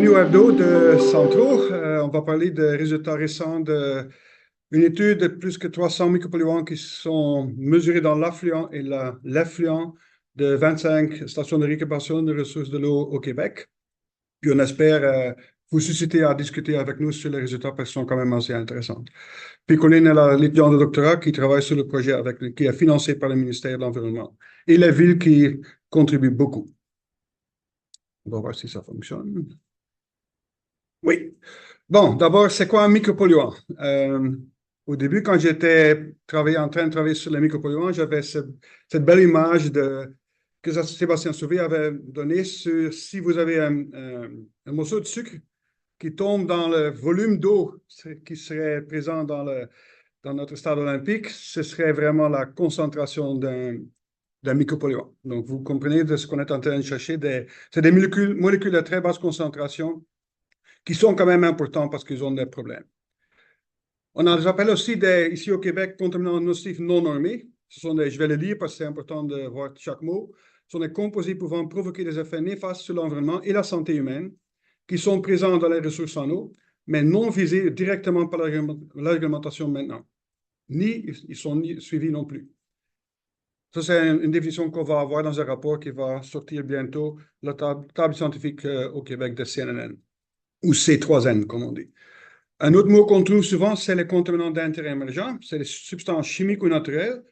Bienvenue au hebdo de Centro. On va parler des résultats récents d'une étude de plus que 300 micropolluants qui sont mesurés dans l'affluent et l'effluent de 25 stations de récupération de ressources de l'eau au Québec. Puis on espère vous susciter à discuter avec nous sur les résultats parce qu'ils sont quand même assez intéressants. Puis Colline est l'étudiant de doctorat qui travaille sur le projet qui est financé par le ministère de l'Environnement et les villes qui contribuent beaucoup. On va voir si ça fonctionne. Oui. Bon, d'abord, c'est quoi un micropolluant? Au début, quand j'étais en train de travailler sur les micropolluants, j'avais cette belle image que Sébastien Sauvé avait donnée sur si vous avez un morceau de sucre qui tombe dans le volume d'eau qui serait présent dans notre stade olympique, ce serait vraiment la concentration d'un micropolluant. Donc, vous comprenez de ce qu'on est en train de chercher. C'est des molécules de très basse concentration qui sont quand même importants parce qu'ils ont des problèmes. On en appelle aussi ici au Québec, contaminants nocifs non normés. Je vais le lire parce que c'est important de voir chaque mot. Ce sont des composés pouvant provoquer des effets néfastes sur l'environnement et la santé humaine, qui sont présents dans les ressources en eau, mais non visés directement par la réglementation maintenant. Ils sont suivis non plus. Ça, c'est une définition qu'on va avoir dans un rapport qui va sortir bientôt, la table scientifique au Québec de CNN, ou C3N, comme on dit. Un autre mot qu'on trouve souvent, c'est les contaminants d'intérêt émergent. C'est les substances chimiques ou naturelles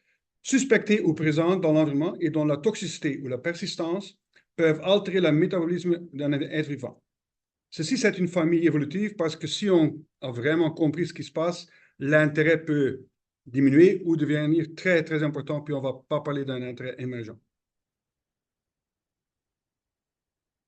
suspectées ou présentes dans l'environnement et dont la toxicité ou la persistance peuvent altérer le métabolisme d'un être vivant. Ceci, c'est une famille évolutive parce que si on a vraiment compris ce qui se passe, l'intérêt peut diminuer ou devenir très, très important, puis on ne va pas parler d'un intérêt émergent.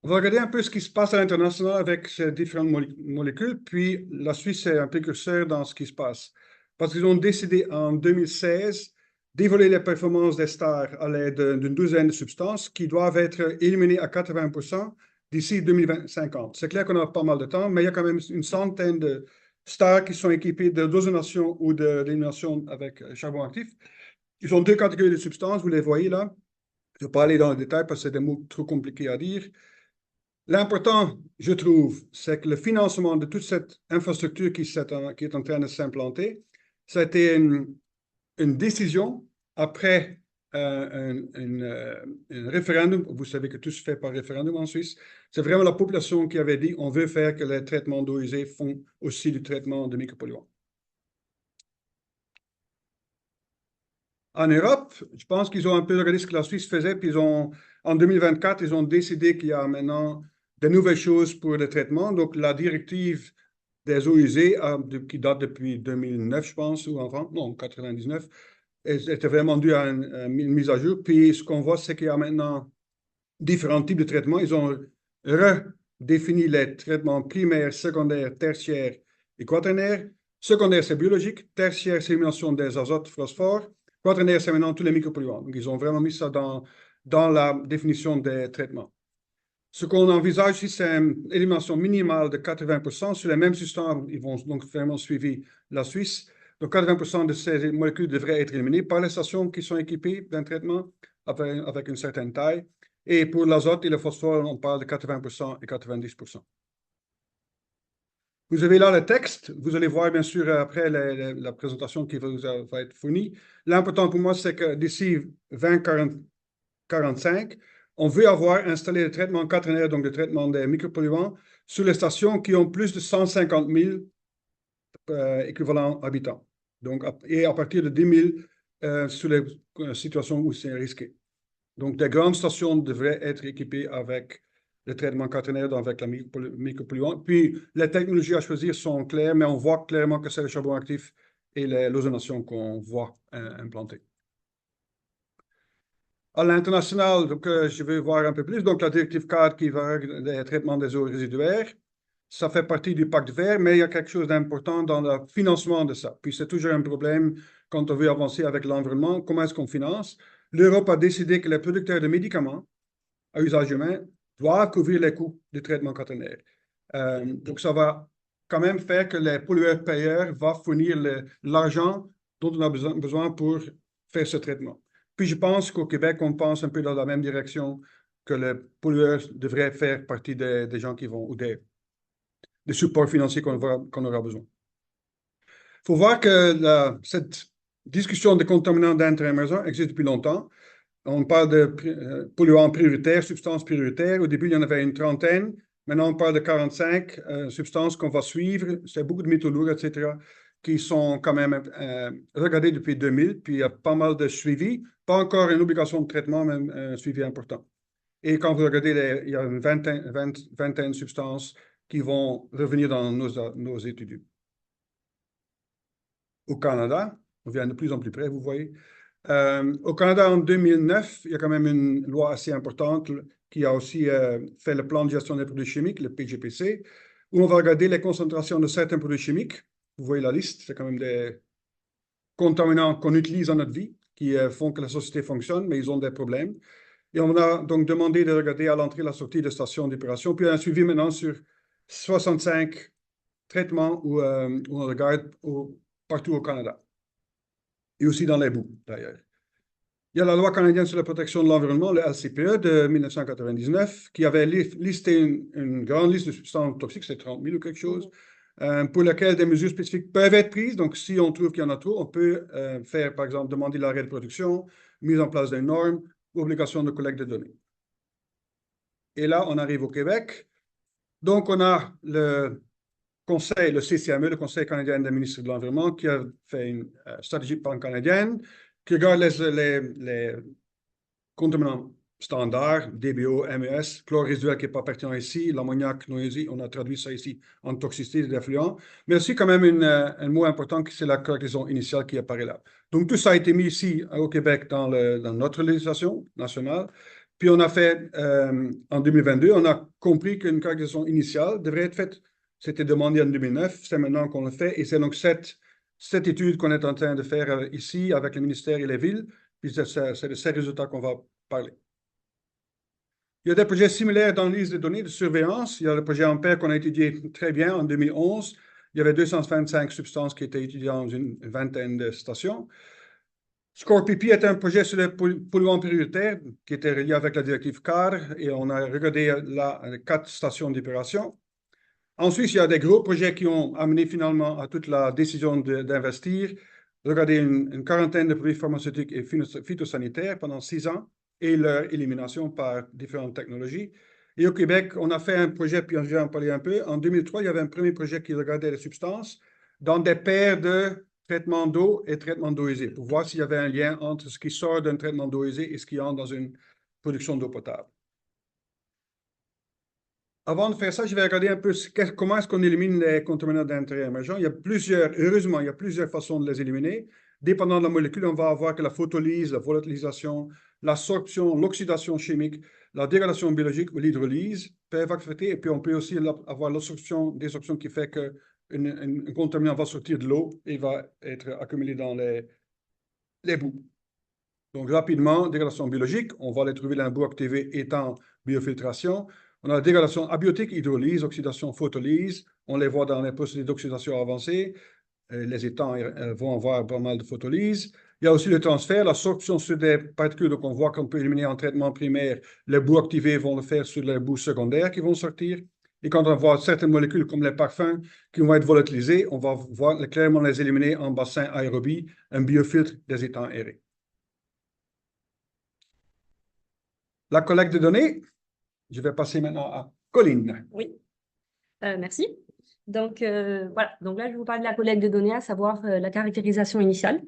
On va regarder un peu ce qui se passe à l'international avec ces différentes molécules, puis la Suisse est un précurseur dans ce qui se passe. Parce qu'ils ont décidé en 2016 d'évaluer les performances des stars à l'aide d'une douzaine de substances qui doivent être éliminées à 80% d'ici 2050. C'est clair qu'on a pas mal de temps, mais il y a quand même une centaine de stars qui sont équipées de d'ozonation ou d'élimination avec charbon actif. Ils ont deux catégories de substances, vous les voyez là. Je ne vais pas aller dans le détail parce que c'est des mots trop compliqués à dire. L'important, je trouve, c'est que le financement de toute cette infrastructure qui est en train de s'implanter, ça a été une décision après un référendum. Vous savez que tout se fait par référendum en Suisse. C'est vraiment la population qui avait dit on veut faire que les traitements d'eau usée font aussi du traitement de micropolluants. En Europe, je pense qu'ils ont un peu regardé ce que la Suisse faisait, puis en 2024, ils ont décidé qu'il y a maintenant de nouvelles choses pour le traitement. Donc, la directive des eaux usées, qui date depuis 2009, je pense, ou avant, non, 99, était vraiment due à une mise à jour. Puis, ce qu'on voit, c'est qu'il y a maintenant différents types de traitements. Ils ont redéfini les traitements primaires, secondaires, tertiaires et quaternaires. Secondaire, c'est biologique. Tertiaire, c'est l'élimination des azotes, phosphore. Quaternaire, c'est maintenant tous les micropolluants. Donc, ils ont vraiment mis ça dans la définition des traitements. Ce qu'on envisage ici, c'est une élimination minimale de 80% sur les mêmes substances. Ils vont donc vraiment suivre la Suisse. Donc, 80% de ces molécules devraient être éliminées par les stations qui sont équipées d'un traitement avec une certaine taille. Et pour l'azote et le phosphore, on parle de 80% et 90%. Vous avez là le texte. Vous allez voir, bien sûr, après la présentation qui va être fournie. L'important pour moi, c'est que d'ici 2045, on veut avoir installé le traitement quaternaire, donc le traitement des micropolluants, sur les stations qui ont plus de 150 000 équivalents habitants. Donc, et à partir de 10 000 sur les situations où c'est risqué. Donc, des grandes stations devraient être équipées avec le traitement quaternaire, avec la micropolluant. Puis, les technologies à choisir sont claires, mais on voit clairement que c'est le charbon actif et l'ozonation qu'on voit implanter. À l'international, donc, je vais voir un peu plus. Donc, la directive cadre qui va le traitement des eaux résiduaires, ça fait partie du pacte vert, mais il y a quelque chose d'important dans le financement de ça. Puis, c'est toujours un problème quand on veut avancer avec l'environnement. Comment est-ce qu'on finance? L'Europe a décidé que les producteurs de médicaments à usage humain doivent couvrir les coûts du traitement quaternaire. Donc, ça va quand même faire que les pollueurs-payeurs vont fournir l'argent dont on a besoin pour faire ce traitement. Puis, je pense qu'au Québec, on pense un peu dans la même direction que les pollueurs devraient faire partie des gens qui vont, ou des des supports financiers qu'on aura besoin. Il faut voir que cette discussion des contaminants d'intérêt émergent existe depuis longtemps. On parle de polluants prioritaires, substances prioritaires. Au début, il y en avait une trentaine. Maintenant, on parle de 45 substances qu'on va suivre. C'est beaucoup de métaux lourds, etc., qui sont quand même regardés depuis 2000. Puis, il y a pas mal de suivi. Pas encore une obligation de traitement, mais un suivi important. Et quand vous regardez, il y a une vingtaine de substances qui vont revenir dans nos études. Au Canada, on vient de plus en plus près, vous voyez. Au Canada, en 2009, il y a quand même une loi assez importante qui a aussi fait le plan de gestion des produits chimiques, le PGPC, où on va regarder les concentrations de certains produits chimiques. Vous voyez la liste, c'est quand même des contaminants qu'on utilise dans notre vie, qui font que la société fonctionne, mais ils ont des problèmes. Et on a donc demandé de regarder à l'entrée et la sortie de stations d'épuration. Puis on a suivi maintenant sur 65 traitements où on regarde partout au Canada. Et aussi dans les boues, d'ailleurs. Il y a la loi canadienne sur la protection de l'environnement, le LCPE de 1999, qui avait listé une grande liste de substances toxiques, c'est 30 000 ou quelque chose, pour lesquelles des mesures spécifiques peuvent être prises. Donc, si on trouve qu'il y en a trop, on peut faire, par exemple, demander l'arrêt de production, mise en place d'une norme, obligation de collecte de données. Et là, on arrive au Québec. Donc, on a le Conseil, le CCME, le Conseil canadien des ministres de l'Environnement, qui a fait une stratégie pan-canadienne qui regarde les contaminants standards, DBO, MES, chlore résiduel qui n'est pas pertinent ici, l'ammoniac noisy, on a traduit ça ici en toxicité des effluents, mais aussi quand même un mot important, c'est la caractérisation initiale qui apparaît là. Donc tout ça a été mis ici au Québec dans notre législation nationale. Puis on a fait, en 2022, on a compris qu'une caractérisation initiale devrait être faite. C'était demandé en 2009, c'est maintenant qu'on le fait, et c'est donc cette étude qu'on est en train de faire ici avec le ministère et les villes, puis c'est de ces résultats qu'on va parler. Il y a des projets similaires d'analyse de données de surveillance. Il y a le projet Ampère qu'on a étudié très bien en 2011. Il y avait 225 substances qui étaient étudiées dans une vingtaine de stations. SCORE-PP est un projet sur les polluants prioritaires qui était relié avec la directive CAR et on a regardé là 4 stations d'épuration. Ensuite, il y a des gros projets qui ont amené finalement à toute la décision d'investir. Regardez une quarantaine de produits pharmaceutiques et phytosanitaires pendant 6 ans et leur élimination par différentes technologies. Et au Québec, on a fait un projet, puis je vais en parler un peu. En 2003, il y avait un premier projet qui regardait les substances dans des paires de traitement d'eau et traitement d'eau usée pour voir s'il y avait un lien entre ce qui sort d'un traitement d'eau usée et ce qui entre dans une production d'eau potable. Avant de faire ça, je vais regarder un peu comment est-ce qu'on élimine les contaminants d'intérêt émergent. Heureusement, il y a plusieurs façons de les éliminer. Dépendant de la molécule, on va avoir que la photolyse, la volatilisation, l'absorption, l'oxydation chimique, la dégradation biologique ou l'hydrolyse peuvent affecter. Et puis, on peut aussi avoir l'absorption, des options qui fait qu'un contaminant va sortir de l'eau et va être accumulé dans les boues. Donc, rapidement, dégradation biologique, on va les trouver dans la boue activée étant biofiltration. On a la dégradation abiotique, hydrolyse, oxydation, photolyse. On les voit dans les procédés d'oxydation avancée. Les étangs vont avoir pas mal de photolyse. Il y a aussi le transfert, l'absorption sur des particules. Donc, on voit qu'on peut éliminer en traitement primaire. Les boues activées vont le faire sur les boues secondaires qui vont sortir. Et quand on voit certaines molécules comme les parfums qui vont être volatilisées, on va voir clairement les éliminer en bassin aérobie, un biofiltre des étangs aérés. La collecte de données. Je vais passer maintenant à Colline. Oui, merci. Donc, voilà. Donc là, je vais vous parler de la collecte de données, à savoir la caractérisation initiale.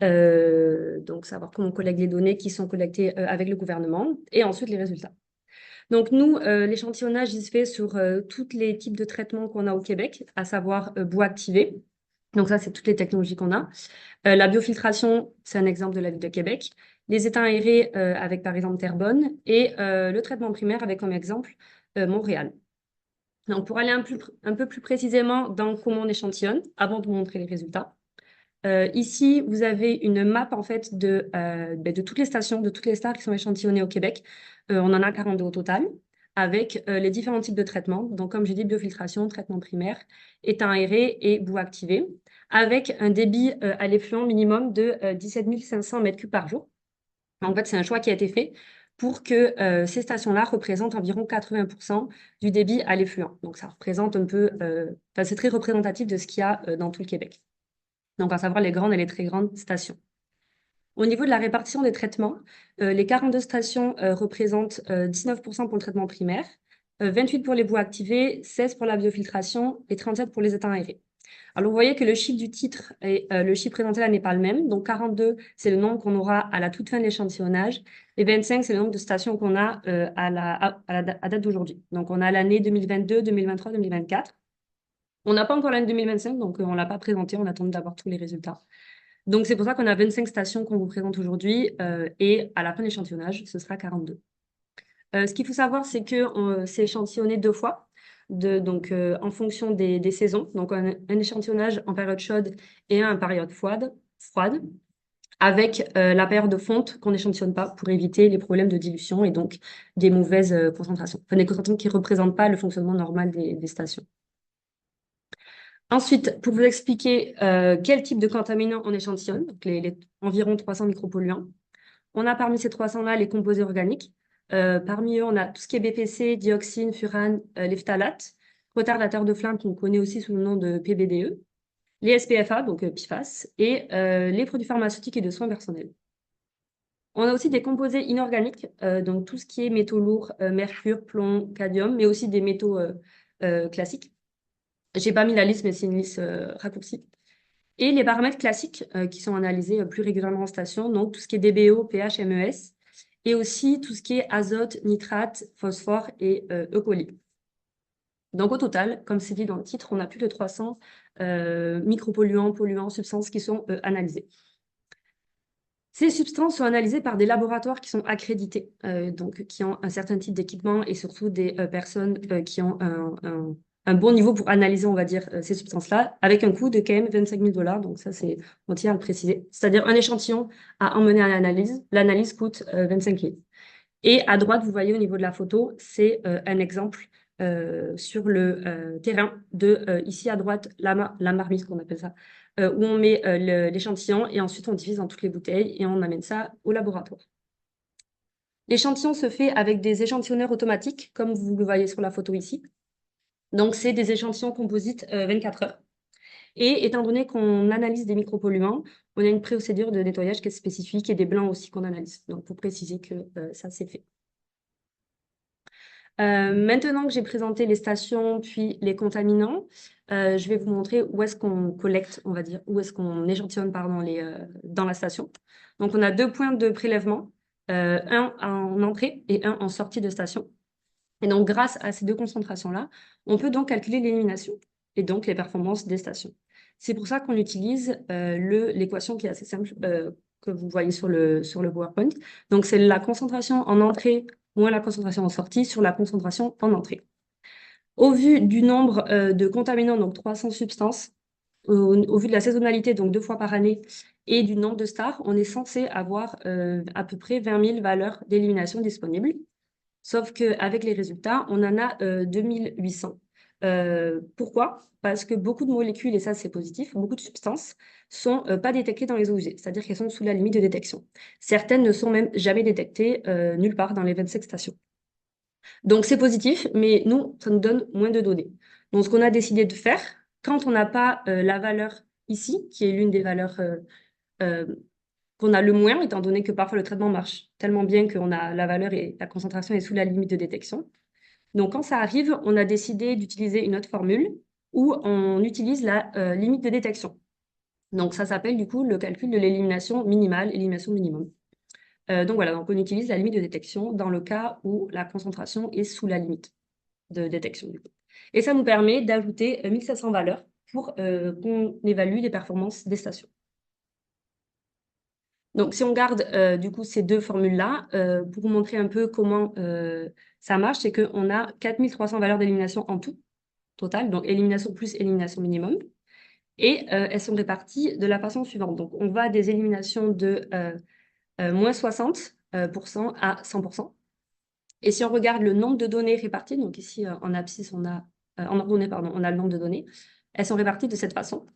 Donc, savoir comment on collecte les données qui sont collectées avec le gouvernement et ensuite les résultats. Donc, nous, l'échantillonnage, il se fait sur tous les types de traitements qu'on a au Québec, à savoir boue activée. Donc, ça, c'est toutes les technologies qu'on a. La biofiltration, c'est un exemple de la ville de Québec. Les étangs aérés avec, par exemple, Terrebonne. Et le traitement primaire avec, comme exemple, Montréal. Donc, pour aller un peu plus précisément dans comment on échantillonne, avant de vous montrer les résultats. Ici, vous avez une map, en fait, de toutes les stations, de toutes les stars qui sont échantillonnées au Québec. On en a 42 au total, avec les différents types de traitements. Donc, comme j'ai dit, biofiltration, traitement primaire, étangs aérés et boue activée, avec un débit à l'effluent minimum de 17 500 m3 par jour. En fait, c'est un choix qui a été fait pour que ces stations-là représentent environ 80% du débit à l'effluent. Donc, ça représente un peu, c'est très représentatif de ce qu'il y a dans tout le Québec. Donc, à savoir les grandes et les très grandes stations. Au niveau de la répartition des traitements, les 42 stations représentent 19% pour le traitement primaire, 28 pour les boues activées, 16 pour la biofiltration et 37 pour les étangs aérés. Alors, vous voyez que le chiffre du titre et le chiffre présenté là n'est pas le même. Donc, 42, c'est le nombre qu'on aura à la toute fin de l'échantillonnage. Et 25, c'est le nombre de stations qu'on a à date d'aujourd'hui. Donc, on a l'année 2022, 2023, 2024. On n'a pas encore l'année 2025, donc on ne l'a pas présenté. On attend d'avoir tous les résultats. Donc, c'est pour ça qu'on a 25 stations qu'on vous présente aujourd'hui. Et à la fin de l'échantillonnage, ce sera 42. Ce qu'il faut savoir, c'est que c'est échantillonné 2 fois. En fonction des saisons. Donc, un échantillonnage en période chaude et un en période froide, avec la période de fonte qu'on n'échantillonne pas pour éviter les problèmes de dilution et donc des mauvaises concentrations. Enfin, des concentrations qui ne représentent pas le fonctionnement normal des stations. Ensuite, pour vous expliquer quel type de contaminants on échantillonne, donc les environ 300 micropolluants, on a parmi ces 300-là les composés organiques. Parmi eux, on a tout ce qui est BPC, dioxine, furane, les phtalates, retardateurs de flamme qu'on connaît aussi sous le nom de PBDE, les SPFA, donc PFAS, et les produits pharmaceutiques et de soins personnels. On a aussi des composés inorganiques, donc tout ce qui est métaux lourds, mercure, plomb, cadmium, mais aussi des métaux classiques. J'ai pas mis la liste, mais c'est une liste raccourcie. Et les paramètres classiques qui sont analysés plus régulièrement en station, donc tout ce qui est DBO, pH, MES, et aussi tout ce qui est azote, nitrate, phosphore et E. coli. Donc au total, comme c'est dit dans le titre, on a plus de 300 micropolluants, polluants, substances qui sont analysées. Ces substances sont analysées par des laboratoires qui sont accrédités, donc qui ont un certain type d'équipement et surtout des personnes qui ont un bon niveau pour analyser, on va dire, ces substances-là, avec un coût de quand même 25 000 $. Donc ça, on tient à le préciser. C'est-à-dire un échantillon à emmener à l'analyse. L'analyse coûte 25 000. Et à droite, vous voyez au niveau de la photo, c'est un exemple sur le terrain de, ici à droite, la marmite qu'on appelle ça, où on met l'échantillon et ensuite on divise dans toutes les bouteilles et on amène ça au laboratoire. L'échantillon se fait avec des échantillonneurs automatiques, comme vous le voyez sur la photo ici. Donc, c'est des échantillons composites 24 heures. Et étant donné qu'on analyse des micropolluants, on a une procédure de nettoyage qui est spécifique et des blancs aussi qu'on analyse. Donc, pour préciser que ça, c'est fait. Maintenant que j'ai présenté les stations puis les contaminants, je vais vous montrer où est-ce qu'on collecte, on va dire, où est-ce qu'on échantillonne dans la station. Donc, on a 2 points de prélèvement, un en entrée et un en sortie de station. Et donc, grâce à ces 2 concentrations-là, on peut donc calculer l'élimination et donc les performances des stations. C'est pour ça qu'on utilise l'équation qui est assez simple, que vous voyez sur le PowerPoint. Donc, c'est la concentration en entrée moins la concentration en sortie sur la concentration en entrée. Au vu du nombre de contaminants, donc 300 substances, au vu de la saisonnalité, donc 2 fois par année, et du nombre de stars, on est censé avoir à peu près 20 000 valeurs d'élimination disponibles. Sauf qu'avec les résultats, on en a 2800. Pourquoi? Parce que beaucoup de molécules, et ça c'est positif, beaucoup de substances sont pas détectées dans les eaux usées, c'est-à-dire qu'elles sont sous la limite de détection. Certaines ne sont même jamais détectées nulle part dans les 25 stations. Donc c'est positif, mais nous, ça nous donne moins de données. Donc ce qu'on a décidé de faire, quand on n'a pas la valeur ici, qui est l'une des valeurs qu'on a le moins, étant donné que parfois le traitement marche tellement bien qu'on a la valeur et la concentration est sous la limite de détection. Donc, quand ça arrive, on a décidé d'utiliser une autre formule où on utilise la limite de détection. Donc, ça s'appelle du coup le calcul de l'élimination minimale, élimination minimum. Donc voilà, donc on utilise la limite de détection dans le cas où la concentration est sous la limite de détection. Du coup. Et ça nous permet d'ajouter 1700 valeurs pour qu'on évalue les performances des stations. Donc, si on garde du coup ces 2 formules-là, pour vous montrer un peu comment ça marche, c'est qu'on a 4300 valeurs d'élimination en tout, total, donc élimination plus élimination minimum. Et elles sont réparties de la façon suivante. Donc, on va des éliminations de moins 60% à 100%. Et si on regarde le nombre de données réparties, donc ici en abscisse, en ordonnée, pardon, on a le nombre de données, elles sont réparties de cette façon.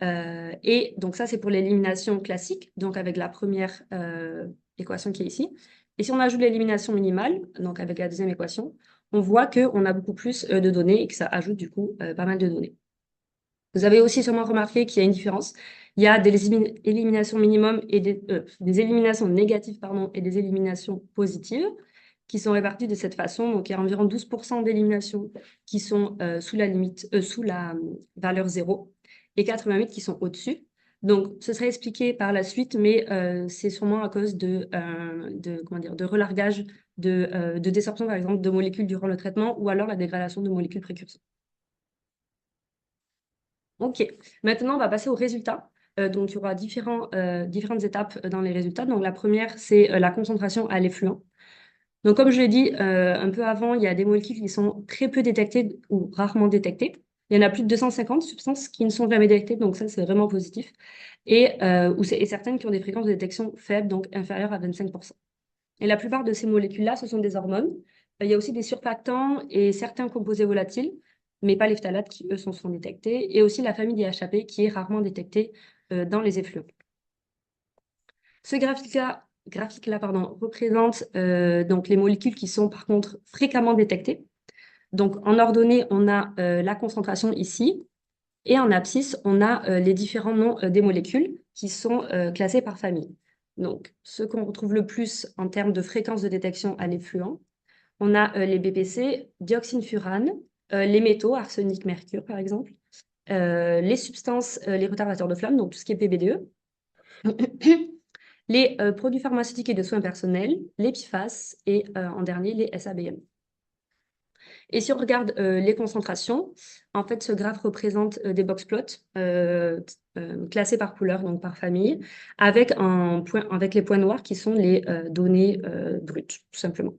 Et donc ça, c'est pour l'élimination classique, donc avec la première équation qui est ici. Et si on ajoute l'élimination minimale, donc avec la deuxième équation, on voit qu'on a beaucoup plus de données et que ça ajoute du coup pas mal de données. Vous avez aussi sûrement remarqué qu'il y a une différence. Il y a des éliminations minimum et des éliminations négatives pardon, et des éliminations positives qui sont réparties de cette façon. Donc, il y a environ 12% d'éliminations qui sont sous la limite, sous la valeur 0 et 88 qui sont au-dessus. Donc, ce serait expliqué par la suite, mais c'est sûrement à cause comment dire, de relargage, de désorption, par exemple, de molécules durant le traitement ou alors la dégradation de molécules précurseurs. Ok, maintenant on va passer aux résultats. Donc il y aura différentes étapes dans les résultats. Donc la première, c'est la concentration à l'effluent. Donc comme je l'ai dit un peu avant, il y a des molécules qui sont très peu détectées ou rarement détectées. Il y en a plus de 250 substances qui ne sont jamais détectées, donc ça c'est vraiment positif. Et certaines qui ont des fréquences de détection faibles, donc inférieures à 25%. Et la plupart de ces molécules-là, ce sont des hormones. Il y a aussi des surfactants et certains composés volatiles, mais pas les phtalates qui, eux, sont détectés. Et aussi la famille des HAP qui est rarement détectée dans les effluents. Ce graphique-là représente donc les molécules qui sont par contre fréquemment détectées. Donc en ordonnée, on a la concentration ici. Et en abscisse, on a les différents noms des molécules qui sont classées par famille. Donc, ce qu'on retrouve le plus en termes de fréquence de détection à l'effluent, on a les BPC, dioxyne furane, les métaux, arsenic, mercure par exemple, les substances, les retardateurs de flamme, donc tout ce qui est PBDE, les produits pharmaceutiques et de soins personnels, les PFAS et en dernier les SABM. Et si on regarde les concentrations, en fait, ce graphe représente des box plots classés par couleur, donc par famille, avec les points noirs qui sont les données brutes, tout simplement.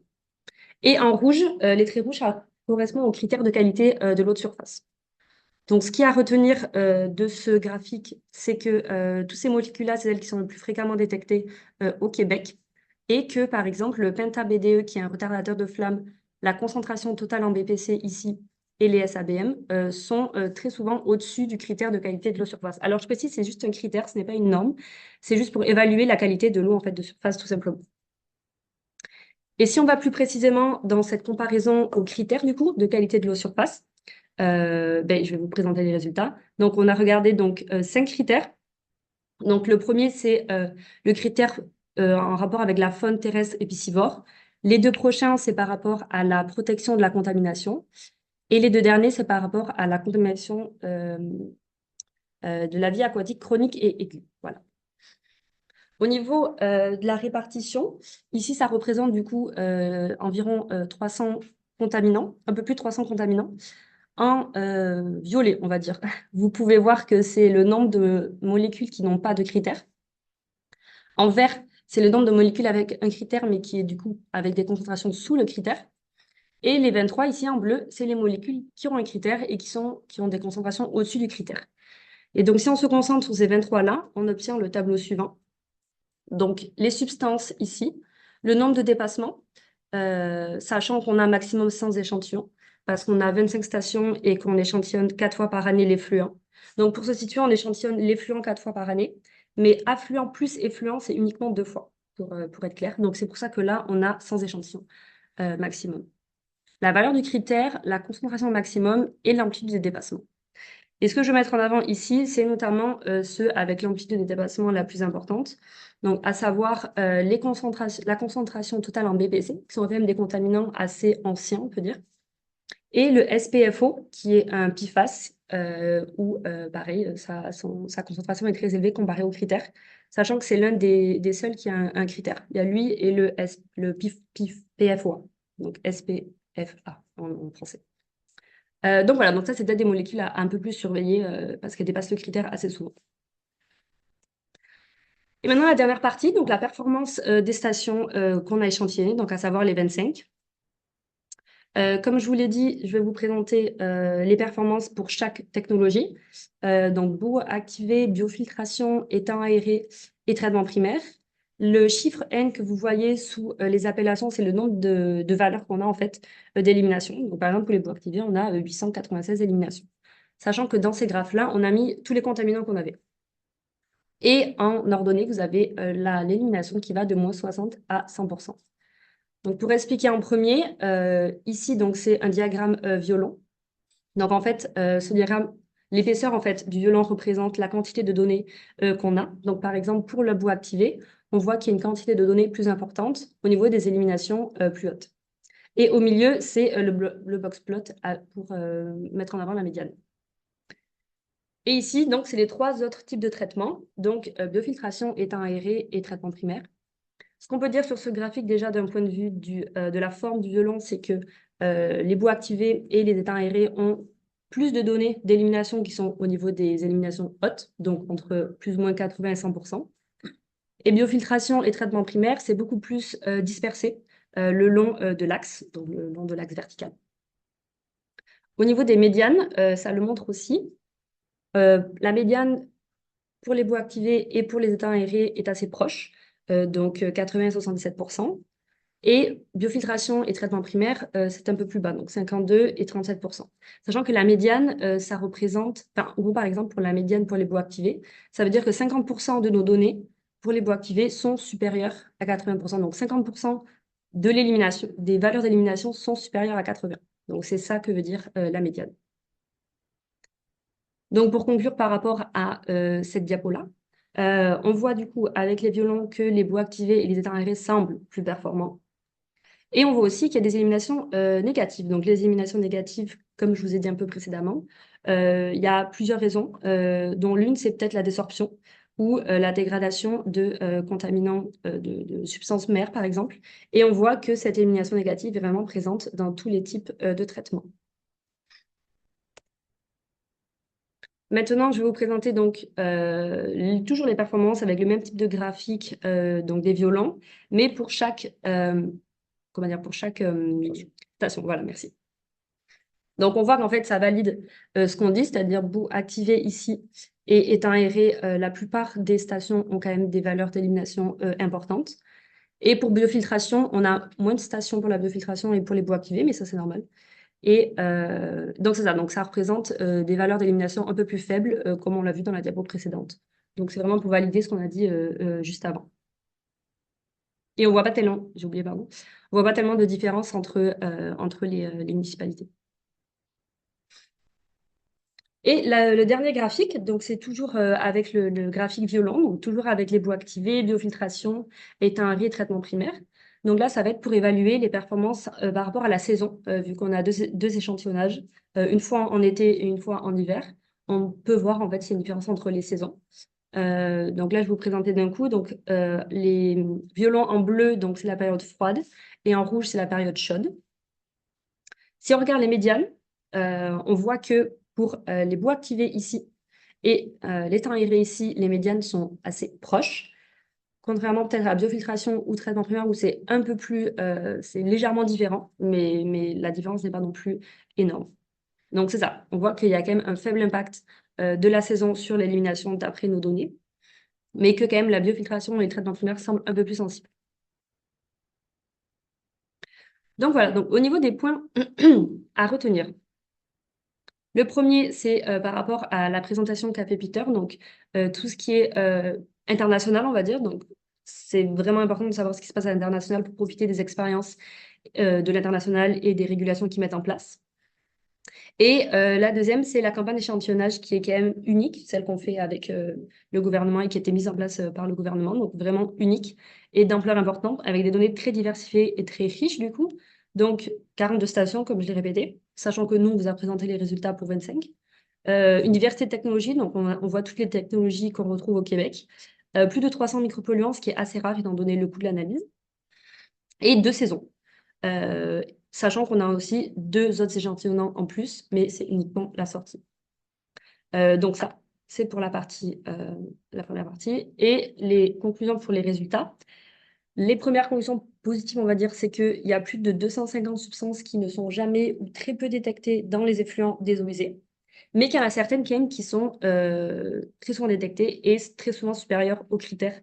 Et en rouge, les traits rouges, ça correspond aux critères de qualité de l'eau de surface. Donc, ce qu'il y a à retenir de ce graphique, c'est que toutes ces molécules-là, c'est celles qui sont les plus fréquemment détectées au Québec, et que, par exemple, le penta-BDE, qui est un retardateur de flamme, la concentration totale en BPC ici, et les SABM, sont très souvent au-dessus du critère de qualité de l'eau surface. Alors, je précise, c'est juste un critère, ce n'est pas une norme, c'est juste pour évaluer la qualité de l'eau en fait, de surface, tout simplement. Et si on va plus précisément dans cette comparaison aux critères, du coup, de qualité de l'eau surface, je vais vous présenter les résultats. Donc, on a regardé donc 5 critères. Donc, le premier, c'est le critère en rapport avec la faune terrestre et piscivore. Les deux prochains, c'est par rapport à la protection de la contamination. Et les deux derniers, c'est par rapport à la contamination de la vie aquatique chronique et aiguë. Voilà. Au niveau de la répartition, ici, ça représente du coup environ 300 contaminants, un peu plus de 300 contaminants. En violet, on va dire. Vous pouvez voir que c'est le nombre de molécules qui n'ont pas de critères. En vert, c'est le nombre de molécules avec un critère, mais qui est du coup avec des concentrations sous le critère. Et les 23 ici en bleu, c'est les molécules qui ont un critère et qui ont des concentrations au-dessus du critère. Et donc, si on se concentre sur ces 23-là, on obtient le tableau suivant. Donc, les substances ici, le nombre de dépassements, sachant qu'on a un maximum 100 échantillons, parce qu'on a 25 stations et qu'on échantillonne 4 fois par année l'effluent. Donc, pour se situer, on échantillonne l'effluent 4 fois par année, mais affluent plus effluent, c'est uniquement 2 fois, pour être clair. Donc, c'est pour ça que là, on a 100 échantillons maximum. La valeur du critère, la concentration maximum et l'amplitude des dépassements. Et ce que je vais mettre en avant ici, c'est notamment ceux avec l'amplitude de dépassement la plus importante, donc à savoir la concentration totale en BPC, qui sont quand même des contaminants assez anciens, on peut dire, et le SPFO, qui est un PFAS, où pareil, sa concentration est très élevée comparée aux critères, sachant que c'est l'un des seuls qui a un critère. Il y a lui et le PFOA, donc SPFA en français. Donc voilà, donc ça, c'est peut-être des molécules à un peu plus surveiller parce qu'elles dépassent le critère assez souvent. Et maintenant, la dernière partie, donc la performance des stations qu'on a échantillonnées, donc à savoir les 25. Comme je vous l'ai dit, je vais vous présenter les performances pour chaque technologie. Donc, boue activée, biofiltration, étang aéré et traitement primaire. Le chiffre N que vous voyez sous les appellations, c'est le nombre de valeurs qu'on a en fait d'élimination. Donc, par exemple, pour les boues activées, on a 896 éliminations. Sachant que dans ces graphes-là, on a mis tous les contaminants qu'on avait. Et en ordonnée, vous avez l'élimination qui va de moins 60 à 100%. Donc, pour expliquer en premier, ici, donc, c'est un diagramme violon. Donc, en fait, ce diagramme, l'épaisseur en fait, du violon représente la quantité de données qu'on a. Donc, par exemple, pour le bout activé, on voit qu'il y a une quantité de données plus importante au niveau des éliminations plus hautes. Et au milieu, c'est le box plot pour mettre en avant la médiane. Et ici, donc, c'est les 3 autres types de traitements. Donc, biofiltration, étang aéré et traitement primaire. Ce qu'on peut dire sur ce graphique, déjà, d'un point de vue de la forme du violon, c'est que les bouts activés et les étangs aérés ont plus de données d'élimination qui sont au niveau des éliminations hautes, donc entre plus ou moins 80 et 100%. Et biofiltration et traitement primaire, c'est beaucoup plus dispersé le long de l'axe, donc le long de l'axe vertical. Au niveau des médianes, ça le montre aussi. La médiane pour les bouts activés et pour les étangs aérés est assez proche, donc 80 et 77%. Et biofiltration et traitement primaire, c'est un peu plus bas, donc 52 et 37%. Sachant que la médiane, ça représente, enfin, en gros, par exemple, pour la médiane pour les bouts activés, ça veut dire que 50% de nos données pour les bouts activés sont supérieures à 80%. Donc 50% de l'élimination, des valeurs d'élimination sont supérieures à 80. Donc c'est ça que veut dire la médiane. Donc pour conclure par rapport à cette diapo-là, on voit du coup avec les violons que les bouts activés et les étangs aérés semblent plus performants. Et on voit aussi qu'il y a des éliminations négatives. Donc, les éliminations négatives, comme je vous ai dit un peu précédemment, il y a plusieurs raisons, dont l'une, c'est peut-être la désorption ou la dégradation de contaminants de substances mères, par exemple. Et on voit que cette élimination négative est vraiment présente dans tous les types de traitements. Maintenant, je vais vous présenter donc toujours les performances avec le même type de graphique, donc des violents, mais pour chaque comment dire, pour chaque station. Voilà, merci. Donc, on voit qu'en fait, ça valide ce qu'on dit, c'est-à-dire bout activé ici et éteint aéré, la plupart des stations ont quand même des valeurs d'élimination importantes. Et pour biofiltration, on a moins de stations pour la biofiltration et pour les bouts activés, mais ça, c'est normal. Et donc, c'est ça. Donc, ça représente des valeurs d'élimination un peu plus faibles, comme on l'a vu dans la diapo précédente. Donc, c'est vraiment pour valider ce qu'on a dit juste avant. Et on voit pas tellement, j'ai oublié, pardon, on voit pas tellement de différence entre les municipalités. Et le dernier graphique, donc c'est toujours avec le graphique violent, donc toujours avec les bouts activés, biofiltration, éteint aéré, traitement primaire. Donc là, ça va être pour évaluer les performances par rapport à la saison, vu qu'on a deux échantillonnages, une fois en été et une fois en hiver. On peut voir en fait s'il y a une différence entre les saisons. Donc là, je vais vous présenter d'un coup. Donc, les violons en bleu, donc c'est la période froide, et en rouge, c'est la période chaude. Si on regarde les médianes, on voit que pour les bouts activés ici et l'étang aéré ici, les médianes sont assez proches. Contrairement peut-être à la biofiltration ou traitement primaire où c'est un peu plus, c'est légèrement différent, mais la différence n'est pas non plus énorme. Donc c'est ça, on voit qu'il y a quand même un faible impact de la saison sur l'élimination d'après nos données, mais que quand même la biofiltration et les traitements primaires semblent un peu plus sensibles. Donc voilà, donc au niveau des points à retenir. Le premier, c'est par rapport à la présentation qu'a fait Peter, donc tout ce qui est international, on va dire. Donc c'est vraiment important de savoir ce qui se passe à l'international pour profiter des expériences de l'international et des régulations qu'ils mettent en place. Et la deuxième, c'est la campagne d'échantillonnage qui est quand même unique, celle qu'on fait avec le gouvernement et qui a été mise en place par le gouvernement, donc vraiment unique et d'ampleur importante, avec des données très diversifiées et très riches du coup. Donc 42 stations, comme je l'ai répété, sachant que nous, on vous a présenté les résultats pour 25. Une diversité de technologies, donc on voit toutes les technologies qu'on retrouve au Québec. Plus de 300 micropolluants, ce qui est assez rare étant donné le coût de l'analyse. Et 2 saisons. Sachant qu'on a aussi 2 autres échantillons en plus, mais c'est uniquement la sortie. Donc ça, c'est pour la première partie. Et les conclusions pour les résultats. Les premières conclusions positives, on va dire, c'est qu'il y a plus de 250 substances qui ne sont jamais ou très peu détectées dans les effluents des eaux usées, mais qu'il y en a certaines qui sont très souvent détectées et très souvent supérieures aux critères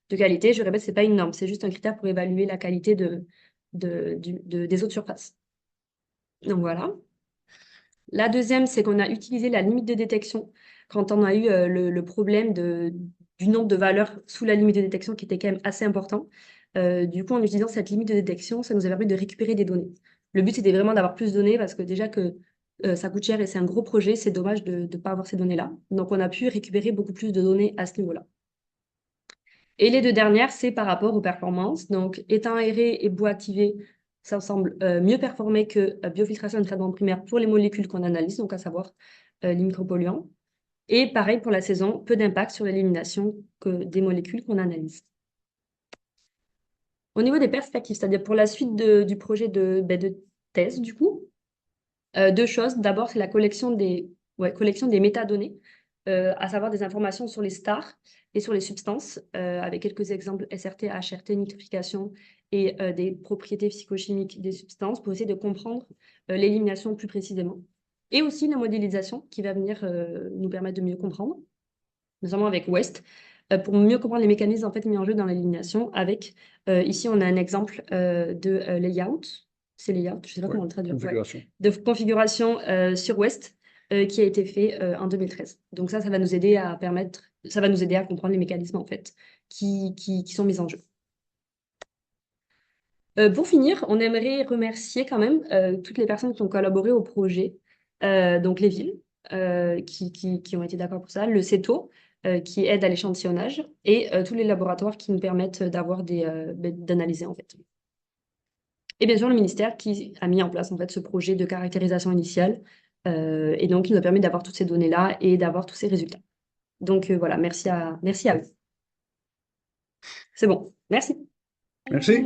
de qualité. Je répète, ce n'est pas une norme, c'est juste un critère pour évaluer la qualité des eaux de surface. Donc voilà. La deuxième, c'est qu'on a utilisé la limite de détection quand on a eu le problème du nombre de valeurs sous la limite de détection qui était quand même assez important. Du coup, en utilisant cette limite de détection, ça nous a permis de récupérer des données. Le but, c'était vraiment d'avoir plus de données parce que déjà que ça coûte cher et c'est un gros projet, c'est dommage de ne pas avoir ces données-là. Donc, on a pu récupérer beaucoup plus de données à ce niveau-là. Et les deux dernières, c'est par rapport aux performances. Donc, étang aéré et bois activé, ça semble mieux performer que biofiltration et traitement primaire pour les molécules qu'on analyse, donc à savoir les micropolluants. Et pareil pour la saison, peu d'impact sur l'élimination des molécules qu'on analyse. Au niveau des perspectives, c'est-à-dire pour la suite du projet de thèse, du coup, deux choses. D'abord, c'est la collection des métadonnées, à savoir des informations sur les stars et sur les substances, avec quelques exemples SRT, HRT, nitrification et des propriétés psychochimiques des substances pour essayer de comprendre l'élimination plus précisément. Et aussi la modélisation qui va venir nous permettre de mieux comprendre, notamment avec WEST, pour mieux comprendre les mécanismes en fait, mis en jeu dans l'élimination. Avec, ici, on a un exemple de layout. C'est layout, je ne sais pas comment le traduire. Configuration. De configuration sur WEST qui a été fait en 2013. Donc ça va nous aider à comprendre les mécanismes en fait qui sont mis en jeu. Pour finir, on aimerait remercier quand même toutes les personnes qui ont collaboré au projet, donc les villes qui ont été d'accord pour ça, le CETO qui aide à l'échantillonnage et tous les laboratoires qui nous permettent d'analyser en fait. Et bien sûr le ministère qui a mis en place en fait ce projet de caractérisation initiale et donc qui nous a permis d'avoir toutes ces données-là et d'avoir tous ces résultats. Donc voilà, merci à eux. C'est bon, merci. Merci.